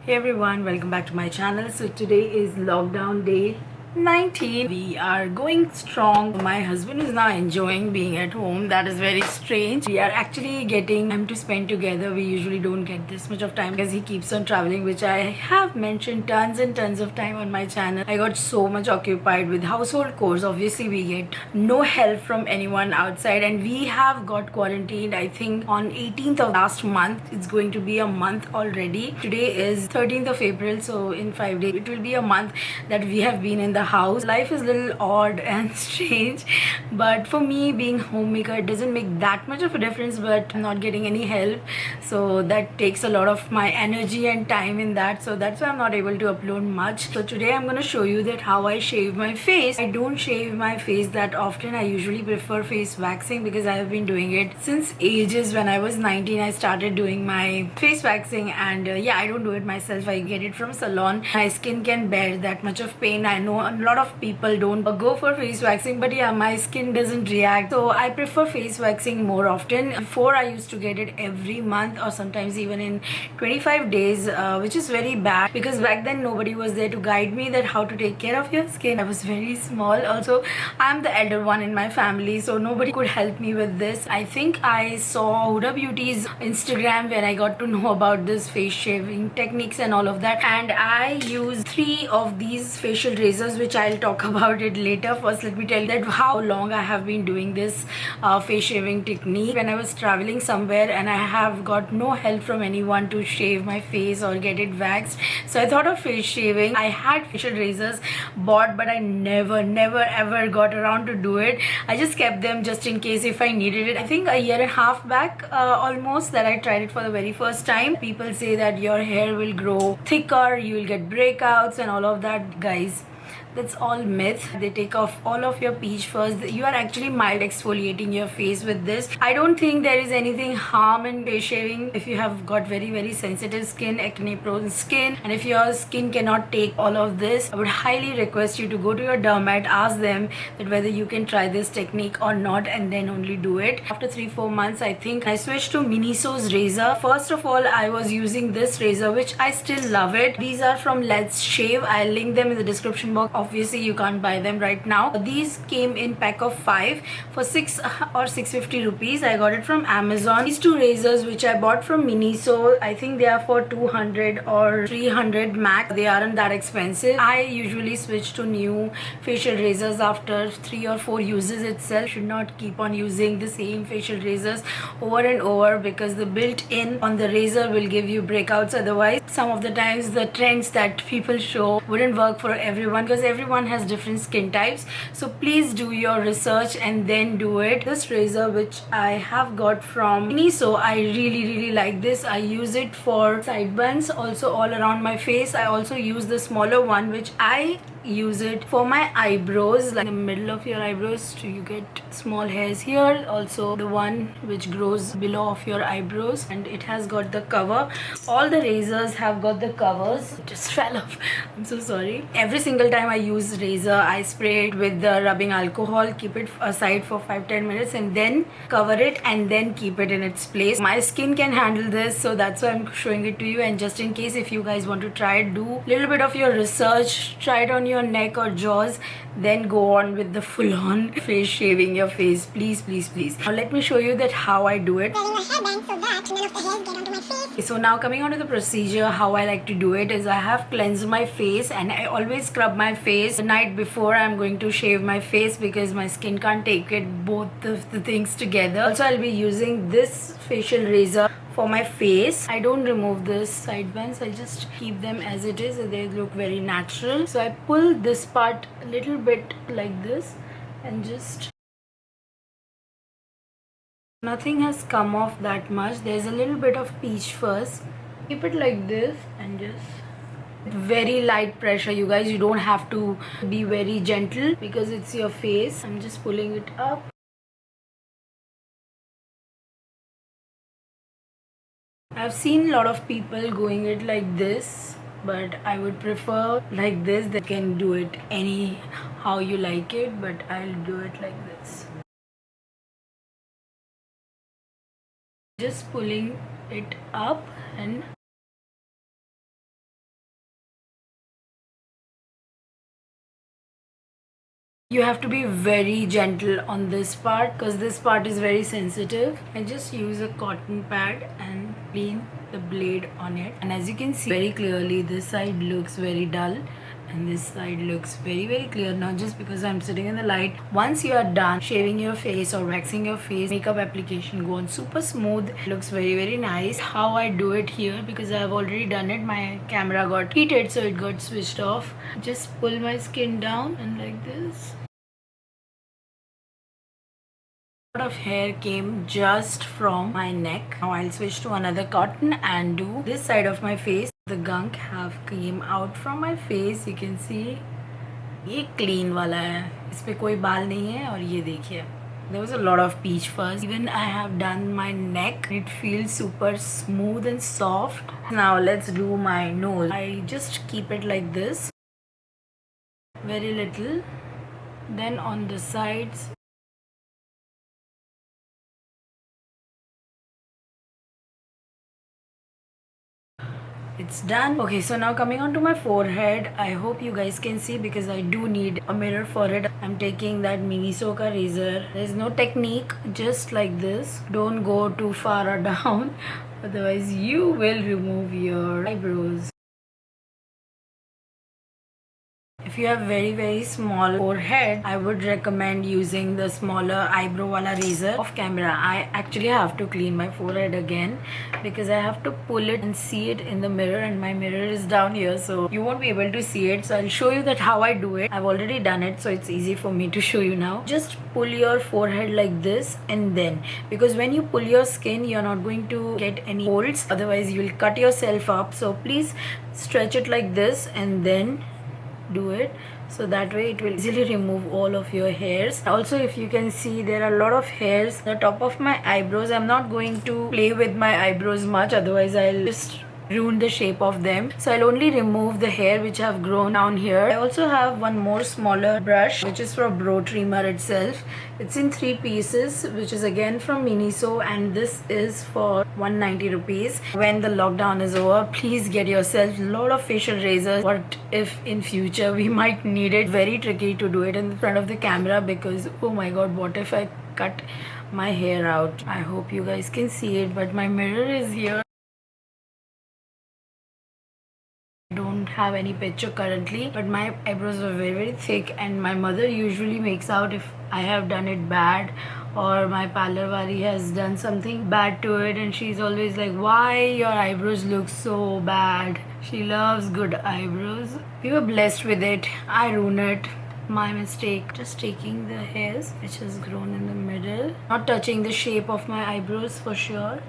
Hey everyone, welcome back to my channel. So today is lockdown day 19. We are going strong. My husband is now enjoying being at home. That is very strange. We are actually getting time to spend together. We usually don't get this much of time because he keeps on traveling, which I have mentioned tons and tons of time on my channel. I got so much occupied with household chores. Obviously we get no help from anyone outside, and we have got quarantined I think on 18th of last month. It's going to be a month already. Today is 13th of April, so in 5 days it will be a month that we have been in the house. Life is a little odd and strange, but for me, being homemaker, it doesn't make that much of a difference, but I'm not getting any help, so that takes a lot of my energy and time in that, so that's why I'm not able to upload much. So today I'm going to show you that how I shave my face. I don't shave my face that often. I usually prefer face waxing because I have been doing it since ages. When I was 19 I started doing my face waxing, and yeah, I don't do it myself. I get it from salon. My skin can bear that much of pain. I know a lot of people don't go for face waxing, but yeah, my skin doesn't react, so I prefer face waxing more often. Before, I used to get it every month or sometimes even in 25 days, which is very bad because back then nobody was there to guide me that how to take care of your skin. I was very small. Also, I'm the elder one in my family, so nobody could help me with this. I think I saw Huda Beauty's Instagram when I got to know about this face shaving techniques and all of that, and I use 3 of these facial razors, which I'll talk about it later. First, let me tell you that how long I have been doing this face shaving technique. When I was traveling somewhere and I have got no help from anyone to shave my face or get it waxed, so I thought of face shaving. I had facial razors bought, but I never ever got around to do it. I just kept them just in case if I needed it. I think a year and a half back almost that I tried it for the very first time. People say that your hair will grow thicker, you will get breakouts and all of that. Guys, that's all myth. They take off all of your peach fuzz. You are actually mild exfoliating your face with this. I don't think there is anything harm in face shaving if you have got very sensitive skin, acne prone skin, and if your skin cannot take all of this. I would highly request you to go to your dermat, ask them that whether you can try this technique or not, and then only do it. After 3-4 months, I think I switched to Miniso's razor. First of all, I was using this razor, which I still love it. These are from Let's Shave. I'll link them in the description box. Obviously you can't buy them right now. These came in pack of 5 for 6 or 650 rupees. I got it from Amazon. These 2 razors which I bought from Miniso, I think they are for 200 or 300 max. They aren't that expensive. I usually switch to new facial razors after 3 or 4 uses itself. Should not keep on using the same facial razors over and over because the built-in on the razor will give you breakouts. Otherwise, some of the times the trends that people show wouldn't work for everyone because everyone has different skin types. So please do your research and then do it. This razor which I have got from Miniso, I really like this. I use it for side buns, also all around my face. I also use the smaller one which I use it for my eyebrows, like in the middle of your eyebrows. You get small hairs here. Also the one which grows below of your eyebrows, and it has got the cover. All the razors have got the covers. It just fell off. I'm so sorry. Every single time I use razor, I spray it with the rubbing alcohol, keep it aside for 5-10 minutes, and then cover it and then keep it in its place. My skin can handle this, so that's why I'm showing it to you. And just in case if you guys want to try it, do a little bit of your research, try it on your neck or jaws, then go on with the full-on face shaving your face. Please. Now let me show you that how I do it. So now coming on to the procedure, how I like to do it is I have cleansed my face, and I always scrub my face the night before I'm going to shave my face because my skin can't take it, both of the things together. Also, I'll be using this facial razor for my face. I don't remove the sideburns, I just keep them as it is. They look very natural. So I pull this part a little bit like this and just nothing has come off that much. There's a little bit of peach fuzz. Keep it like this and just very light pressure, you guys. You don't have to be very gentle because it's your face. I'm just pulling it up. I've seen a lot of people going it like this, but I would prefer like this. They can do it any how you like it, but I'll do it like this. Just pulling it up and You have to be very gentle on this part because this part is very sensitive. I just use a cotton pad and clean the blade on it. And as you can see very clearly, this side looks very dull and this side looks very clear, not just because I'm sitting in the light. Once you are done shaving your face or waxing your face, makeup application go on super smooth. It looks very nice. How I do it here, because I have already done it, my camera got heated so it got switched off. Just pull my skin down and like this. A lot of hair came just from my neck. Now I'll switch to another cotton and do this side of my face. The gunk have came out from my face. You can see ये clean वाला है, इस पे कोई बाल नहीं है. और ये देखिए, there was a lot of peach fuzz. Even I have done my neck. It feels super smooth and soft. Now let's do my nose. I just keep it like this, very little. Then on the sides, it's done. Okay, so now coming on to my forehead. I hope you guys can see because I do need a mirror for it. I'm taking that Miniso ka razor. There's no technique, just like this. Don't go too far or down, otherwise you will remove your eyebrows. If you have very small forehead, I would recommend using the smaller eyebrow wala razor. Off camera, I actually have to clean my forehead again because I have to pull it and see it in the mirror, and my mirror is down here, so you won't be able to see it. So I'll show you that how I do it. I've already done it, so it's easy for me to show you now. Just pull your forehead like this, and then, because when you pull your skin, you're not going to get any folds, otherwise you will cut yourself up. So please stretch it like this and then do it, so that way it will easily remove all of your hairs. Also, if you can see, there are a lot of hairs on the top of my eyebrows. I'm not going to play with my eyebrows much, otherwise I'll just ruin the shape of them. So I'll only remove the hair which have grown down here. I also have one more smaller brush which is for brow trimmer itself. It's in 3 pieces, which is again from Miniso, and this is for 190 rupees. When the lockdown is over, please get yourself a lot of facial razors. What if in future we might need it? Very tricky to do it in front of the camera because oh my god, what if I cut my hair out? I hope you guys can see it, but my mirror is here. Don't have any picture currently, but my eyebrows were very thick, and my mother usually makes out if I have done it bad or my parlor wali has done something bad to it, and she's always like, why your eyebrows look so bad. She loves good eyebrows. We were blessed with it. I ruined it. My mistake. Just taking the hairs which has grown in the middle, not touching the shape of my eyebrows for sure.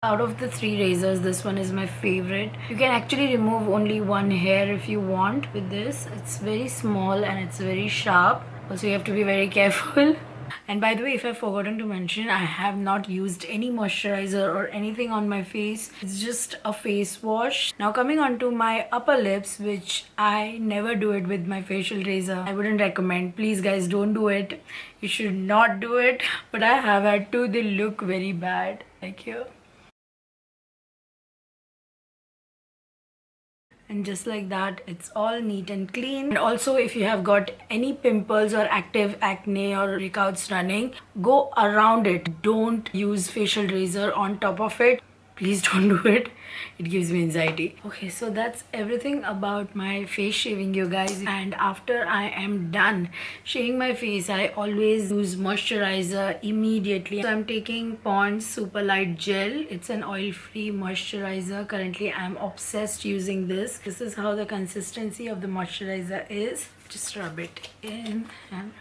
Out of the 3 razors, this one is my favorite. You can actually remove only one hair if you want with this. It's very small and it's very sharp. Also, you have to be very careful. And by the way, if I've forgotten to mention, I have not used any moisturizer or anything on my face. It's just a face wash. Now coming on to my upper lips, which I never do it with my facial razor. I wouldn't recommend. Please guys, don't do it. You should not do it. But I have had to. They look very bad. Like here. And just like that, it's all neat and clean. And also, if you have got any pimples or active acne or breakouts running, go around it. Don't use facial razor on top of it. Please don't do it. It gives me anxiety. Okay, so that's everything about my face shaving, you guys. And after I am done shaving my face, I always use moisturizer immediately. So I'm taking Pond's Super Light Gel. It's an oil-free moisturizer. Currently, I'm obsessed using this. This is how the consistency of the moisturizer is. Just rub it in and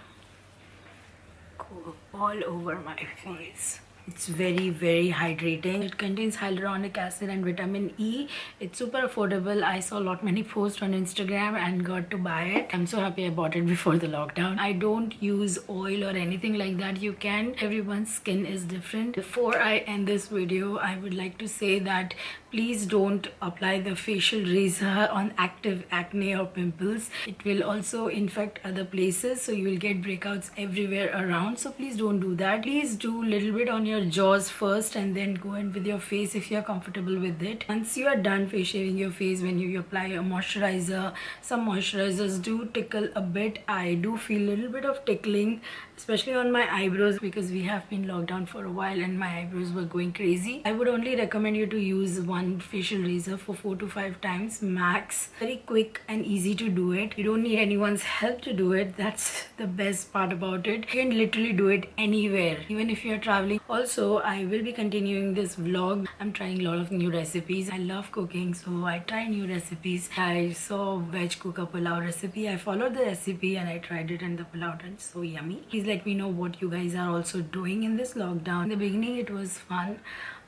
go all over my face. It's very hydrating. It contains hyaluronic acid and vitamin E. It's super affordable. I saw a lot many posts on Instagram and got to buy it. I'm so happy I bought it before the lockdown. I don't use oil or anything like that. You can. Everyone's skin is different. Before I end this video, I would like to say that Please don't apply the facial razor on active acne or pimples. It will also infect other places, so you will get breakouts everywhere around. So please don't do that. Please do a little bit on your jaws first and then go in with your face if you're comfortable with it. Once you are done face shaving your face, when you apply a moisturizer, some moisturizers do tickle a bit. I do feel a little bit of tickling, especially on my eyebrows, because we have been locked down for a while and my eyebrows were going crazy. I would only recommend you to use one facial razor for 4 to 5 times max. Very quick and easy to do it. You don't need anyone's help to do it. That's the best part about it. You can literally do it anywhere, even if you're traveling. Also, I will be continuing this vlog. I'm trying a lot of new recipes. I love cooking, so I try new recipes. I saw veg kuka pulao recipe. I followed the recipe and I tried it, and the pulao is so yummy. Please let me know what you guys are also doing in this lockdown. In the beginning it was fun,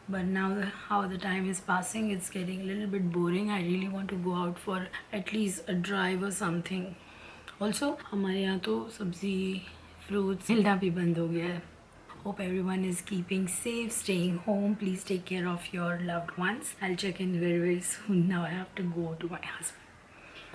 but now how the time is passing, it's getting a little bit boring. I really want to go out for at least a drive or something. Also, हमारे यहाँ तो सब्जी fruits मिलना भी बंद हो गया है. Hope everyone is keeping safe, staying home. Please take care of your loved ones. I'll check in very soon. Now I have to go to my husband.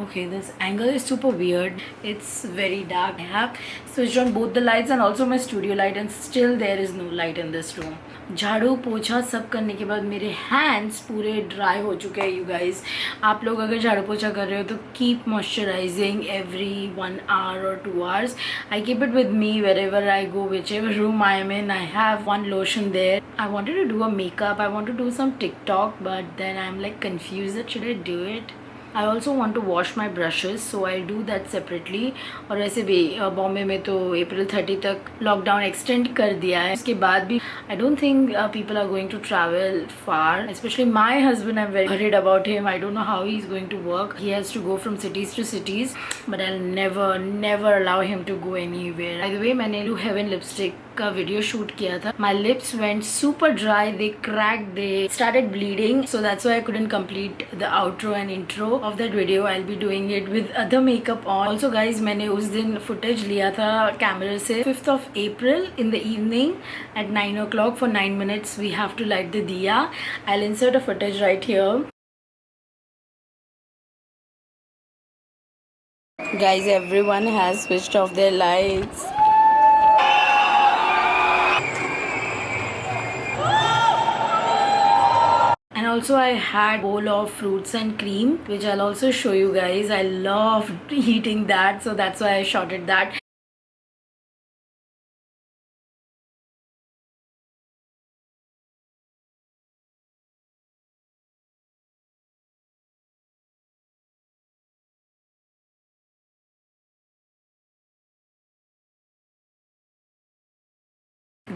Okay, this angle is super weird. It's very dark. I have switched on both the lights and also my studio light, and still there is no light in this room. झाड़ू पोछा सब करने के बाद मेरे hands पूरे dry हो चुके हैं. यू गाइज, आप लोग अगर झाड़ू पोछा कर रहे हो तो keep moisturising every 1 hour or 2 hours. I keep it with me wherever I go, whichever room I am in. I have one lotion there. I wanted to do a makeup. I want to do some TikTok, but then I'm like confused that should I do it. I also want to wash my brushes, so I'll do that separately. और वैसे भी बॉम्बे में तो अप्रैल 30 तक lockdown extend कर दिया है. उसके बाद भी I don't think people are going to travel far. Especially my husband, I'm very worried about him. I don't know how he's going to work. He has to go from cities to cities, but I'll never allow him to go anywhere. By the way, मैंने Blue Heaven lipstick का video shoot किया था. My lips went super dry. They cracked. They started bleeding. So that's why I couldn't complete the outro and intro of that video. I'll be doing it with other makeup on. Also guys, मैंने उस दिन footage लिया था camera से. 5th of April in the evening at 9 o'clock for 9 minutes we have to light the diya. I'll insert a footage right here. Guys, everyone has switched off their lights. And also I had a bowl of fruits and cream, which I'll also show you guys. I love eating that, so that's why I shot it that.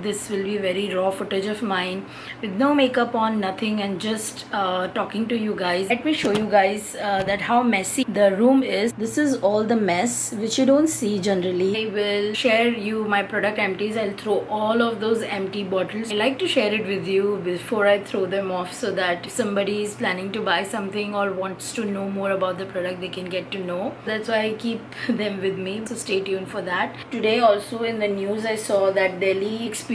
This will be very raw footage of mine with no makeup on, nothing, and just talking to you guys. Let me show you guys that how messy the room is. This is all the mess which you don't see generally. I will share you my product empties. I'll throw all of those empty bottles. I like to share it with you before I throw them off, so that if somebody is planning to buy something or wants to know more about the product, they can get to know. That's why I keep them with me, so stay tuned for that. Today also in the news I saw that Delhi experienced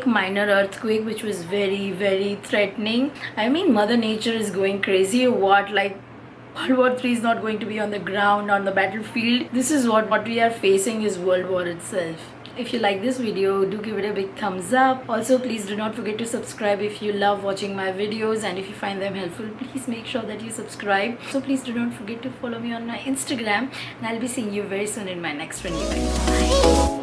minor earthquake, which was very threatening. I mean, Mother Nature is going crazy or what? Like, World War III is not going to be on the ground, on the battlefield. This is what we are facing is World War itself. If you like this video, do give it a big thumbs up. Also, please do not forget to subscribe if you love watching my videos, and if you find them helpful, please make sure that you subscribe. So please do not forget to follow me on my Instagram, and I'll be seeing you very soon in my next video. Bye.